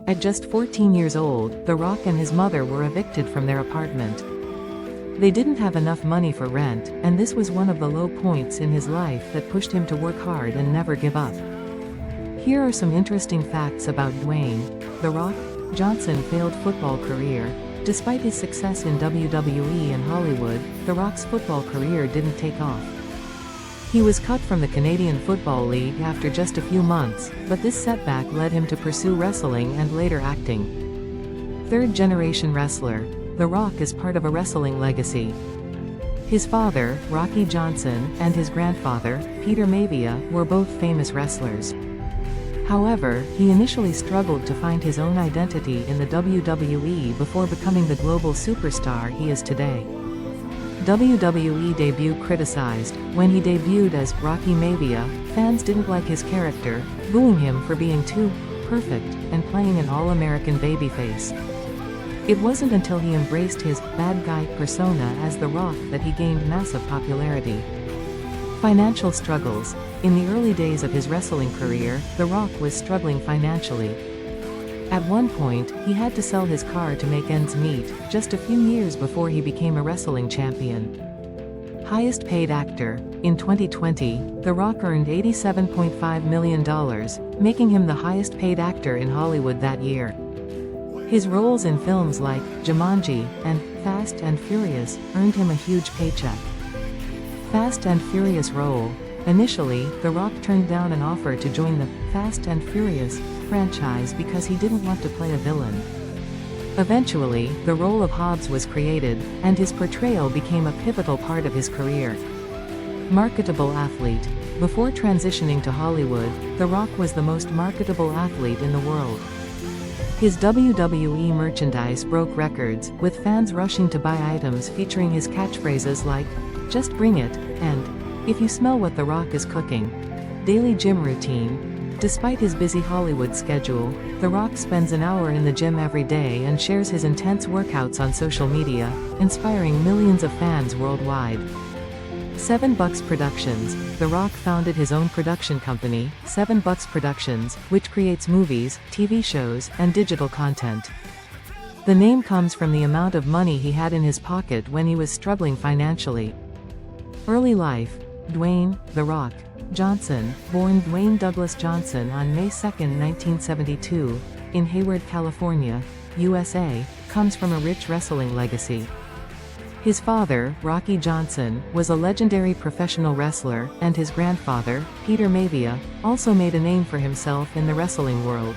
At just 14 years old, The Rock and his mother were evicted from their apartment. They didn't have enough money for rent, and this was one of the low points in his life that pushed him to work hard and never give up. Here are some interesting facts about Dwayne "The Rock" Johnson failed football career. Despite his success in WWE and Hollywood, The Rock's football career didn't take off. He was cut from the Canadian Football League after just a few months, but this setback led him to pursue wrestling and later acting. Third-generation wrestler, The Rock is part of a wrestling legacy. His father, Rocky Johnson, and his grandfather, Peter Maivia, were both famous wrestlers. However, he initially struggled to find his own identity in the WWE before becoming the global superstar he is today. WWE debut criticized. When he debuted as Rocky Maivia, fans didn't like his character, booing him for being too perfect and playing an all-American babyface. It wasn't until he embraced his bad guy persona as The Rock that he gained massive popularity. Financial struggles. In the early days of his wrestling career, The Rock was struggling financially. At one point, he had to sell his car to make ends meet, just a few years before he became a wrestling champion. Highest paid actor. In 2020, The Rock earned $87.5 million, making him the highest paid actor in Hollywood that year. His roles in films like Jumanji and Fast and Furious earned him a huge paycheck. Fast and Furious role. Initially, The Rock turned down an offer to join the Fast and Furious franchise because he didn't want to play a villain. Eventually, the role of Hobbs was created, and his portrayal became a pivotal part of his career. Marketable athlete. Before transitioning to Hollywood, The Rock was the most marketable athlete in the world. His WWE merchandise broke records, with fans rushing to buy items featuring his catchphrases like, "Just bring it," and "If you smell what The Rock is cooking." Daily gym routine. Despite his busy Hollywood schedule, The Rock spends an hour in the gym every day and shares his intense workouts on social media, inspiring millions of fans worldwide. $7 Productions. The Rock founded his own production company, $7 Productions, which creates movies, TV shows, and digital content. The name comes from the amount of money he had in his pocket when he was struggling financially. Early life. Dwayne "The Rock" Johnson, born Dwayne Douglas Johnson on May 2, 1972, in Hayward, California, USA, comes from a rich wrestling legacy. His father, Rocky Johnson, was a legendary professional wrestler, and his grandfather, Peter Maivia, also made a name for himself in the wrestling world.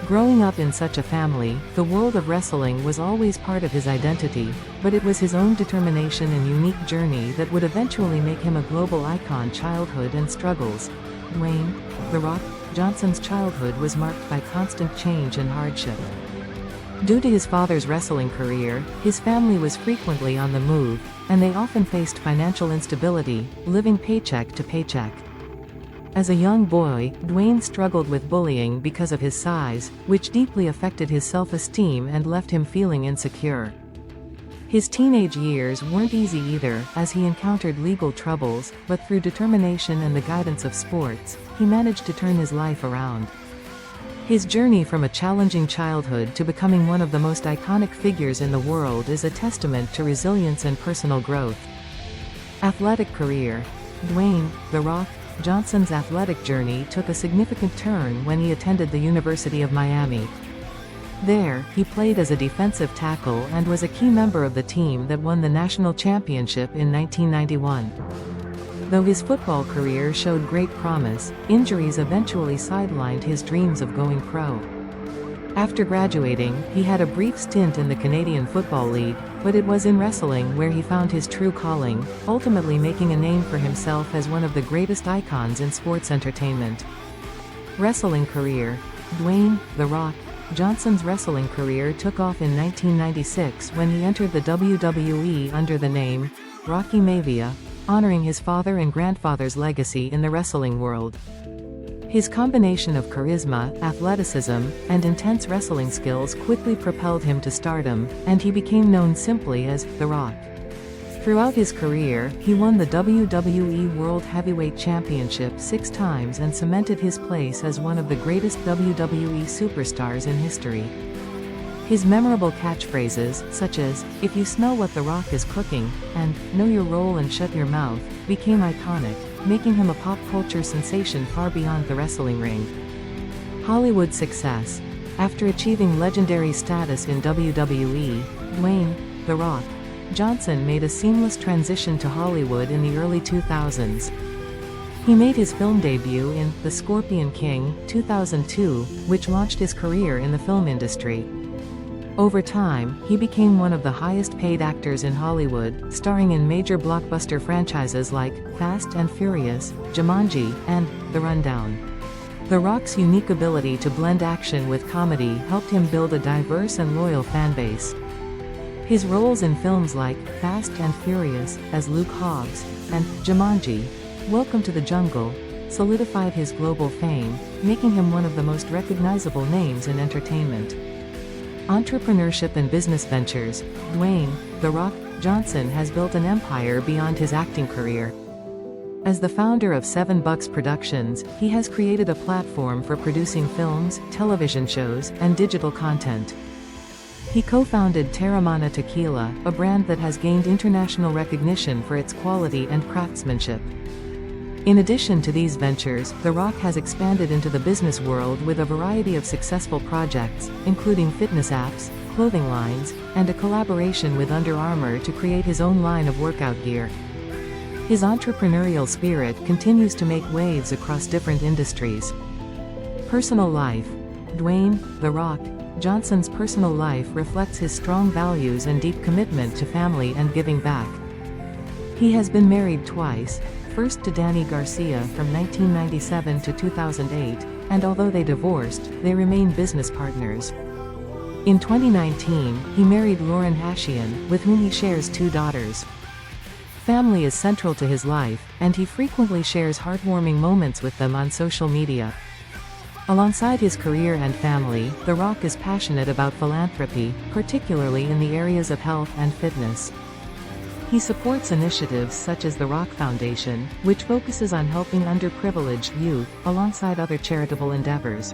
Growing up in such a family, the world of wrestling was always part of his identity, but it was his own determination and unique journey that would eventually make him a global icon. Childhood and struggles. Dwayne "The Rock" Johnson's childhood was marked by constant change and hardship. Due to his father's wrestling career, his family was frequently on the move, and they often faced financial instability, living paycheck to paycheck. As a young boy, Dwayne struggled with bullying because of his size, which deeply affected his self-esteem and left him feeling insecure. His teenage years weren't easy either, as he encountered legal troubles, but through determination and the guidance of sports, he managed to turn his life around. His journey from a challenging childhood to becoming one of the most iconic figures in the world is a testament to resilience and personal growth. Athletic career. Dwayne "The Rock" Johnson's athletic journey took a significant turn when he attended the University of Miami. There, he played as a defensive tackle and was a key member of the team that won the national championship in 1991. Though his football career showed great promise, injuries eventually sidelined his dreams of going pro. After graduating, he had a brief stint in the Canadian Football League, but it was in wrestling where he found his true calling, ultimately making a name for himself as one of the greatest icons in sports entertainment. Wrestling career. Dwayne "The Rock" Johnson's wrestling career took off in 1996 when he entered the WWE under the name Rocky Maivia, honoring his father and grandfather's legacy in the wrestling world. His combination of charisma, athleticism, and intense wrestling skills quickly propelled him to stardom, and he became known simply as The Rock. Throughout his career, he won the WWE World Heavyweight Championship 6 times and cemented his place as one of the greatest WWE superstars in history. His memorable catchphrases, such as, "If you smell what The Rock is cooking," and "Know your role and shut your mouth," became iconic, making him a pop culture sensation far beyond the wrestling ring. Hollywood success. After achieving legendary status in WWE, Dwayne, "The Rock" Johnson made a seamless transition to Hollywood in the early 2000s. He made his film debut in The Scorpion King, 2002, which launched his career in the film industry. Over time, he became one of the highest-paid actors in Hollywood, starring in major blockbuster franchises like Fast and Furious, Jumanji, and The Rundown. The Rock's unique ability to blend action with comedy helped him build a diverse and loyal fanbase. His roles in films like Fast and Furious, as Luke Hobbs, and Jumanji, Welcome to the Jungle, solidified his global fame, making him one of the most recognizable names in entertainment. Entrepreneurship and business ventures. Dwayne, "The Rock" Johnson has built an empire beyond his acting career. As the founder of 7 Bucks Productions, he has created a platform for producing films, television shows, and digital content. He co-founded Terramana Tequila, a brand that has gained international recognition for its quality and craftsmanship. In addition to these ventures, The Rock has expanded into the business world with a variety of successful projects, including fitness apps, clothing lines, and a collaboration with Under Armour to create his own line of workout gear. His entrepreneurial spirit continues to make waves across different industries. Personal life. Dwayne, "The Rock" Johnson's personal life reflects his strong values and deep commitment to family and giving back. He has been married twice, first to Danny Garcia from 1997 to 2008, and although they divorced, they remain business partners. In 2019, he married Lauren Hashian, with whom he shares 2 daughters. Family is central to his life, and he frequently shares heartwarming moments with them on social media. Alongside his career and family, The Rock is passionate about philanthropy, particularly in the areas of health and fitness. He supports initiatives such as the Rock Foundation, which focuses on helping underprivileged youth, alongside other charitable endeavors.